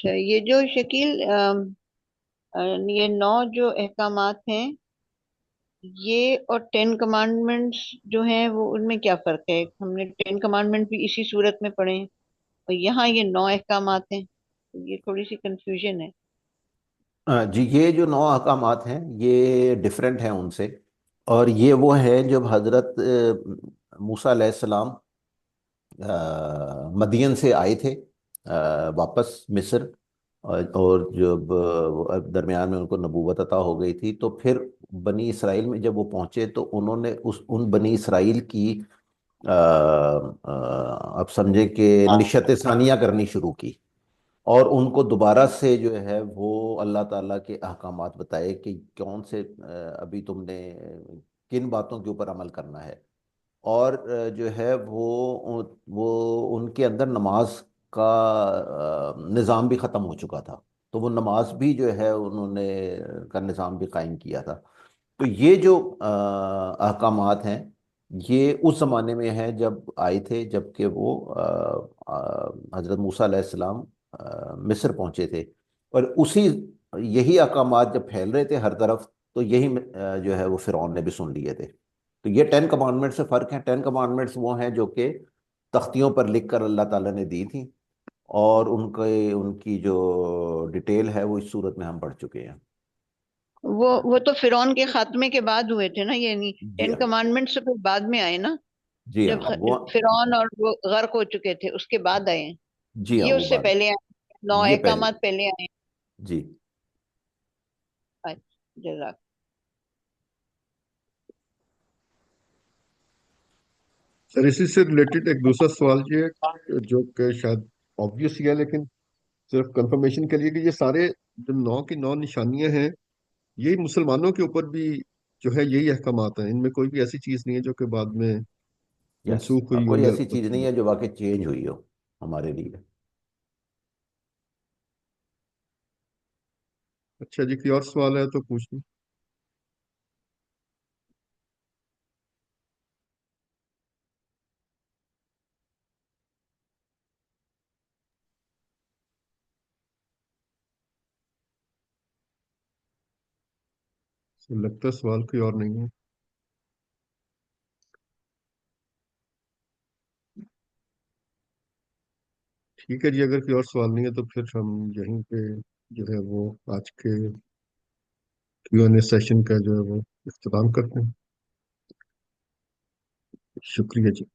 اچھا، یہ جو شکیل یہ 9 جو احکامات ہیں، یہ اور 10 کمانڈمنٹس جو ہیں وہ ان میں کیا فرق ہے؟ ہم نے 10 کمانڈمنٹ بھی اسی صورت میں پڑھے ہیں اور یہاں یہ 9 احکامات ہیں، تو یہ تھوڑی سی کنفیوژن ہے۔ جی، یہ جو 9 احکامات ہیں یہ ڈفرینٹ ہیں ان سے، اور یہ وہ ہیں جب حضرت موسیٰ علیہ السلام مدین سے آئے تھے واپس مصر، اور جب درمیان میں ان کو نبوت عطا ہو گئی تھی، تو پھر بنی اسرائیل میں جب وہ پہنچے تو انہوں نے ان بنی اسرائیل کی اب سمجھے کہ نشت ثانیہ کرنی شروع کی، اور ان کو دوبارہ سے جو ہے وہ اللہ تعالیٰ کے احکامات بتائے کہ کون سے ابھی تم نے کن باتوں کے اوپر عمل کرنا ہے، اور جو ہے وہ ان کے اندر نماز کا نظام بھی ختم ہو چکا تھا، تو وہ نماز بھی جو ہے انہوں نے کا نظام بھی قائم کیا تھا۔ تو یہ جو احکامات ہیں یہ اس زمانے میں ہیں جب آئے تھے، جب کہ وہ حضرت موسیٰ علیہ السلام مصر پہنچے تھے، اور یہی احکامات جب پھیل رہے تھے ہر طرف، تو یہی جو ہے وہ فرعون نے بھی سن لیے تھے۔ تو یہ 10 کمانڈمنٹ سے فرق ہے۔ 10 کمانڈمنٹس وہ ہیں جو کہ تختیوں پر لکھ کر اللہ تعالیٰ نے دی تھیں، اور ان کی جو ڈیٹیل ہے وہ اس صورت میں ہم پڑھ چکے ہیں۔ وہ تو فرعون کے خاتمے کے بعد ہوئے تھے نا، یعنی جی ٹین ہاں، کمانڈمنٹس پھر بعد میں آئے نا، جی جب ہاں وہ، فرعون اور وہ غرق ہو چکے تھے اس کے بعد آئے ہیں۔ جی ہاں یہ وہ اس سے بات، پہلے آئے، 9 یہ پہلے، احکامات پہلے آئے ہیں۔ جی۔ اچھا، جزاک۔ سر اسی سے ریلیٹڈ ایک دوسرا سوال یہ ہے جو کہ شاید آبویس ہی ہے، لیکن صرف کنفرمیشن کے لیے کہ یہ سارے جو 9 کی 9 نشانیاں ہیں، یہی مسلمانوں کے اوپر بھی جو ہے یہی احکامات ہیں، ان میں کوئی بھی ایسی چیز نہیں ہے جو کہ بعد میں یس، منسوخ ہوئی ہو کوئی یا ایسی چیز بدلی نہیں ہو؟ ہے جو واقعی چینج ہوئی ہو ہمارے لیے۔ اچھا جی، کوئی اور سوال ہے تو پوچھ لیں۔ لگتا ہے سوال کوئی اور نہیں ہے۔ ٹھیک ہے جی، اگر کوئی اور سوال نہیں ہے تو پھر ہم یہیں پہ جو ہے وہ آج کے Q&A سیشن کا جو ہے وہ اختتام کرتے ہیں۔ شکریہ جی۔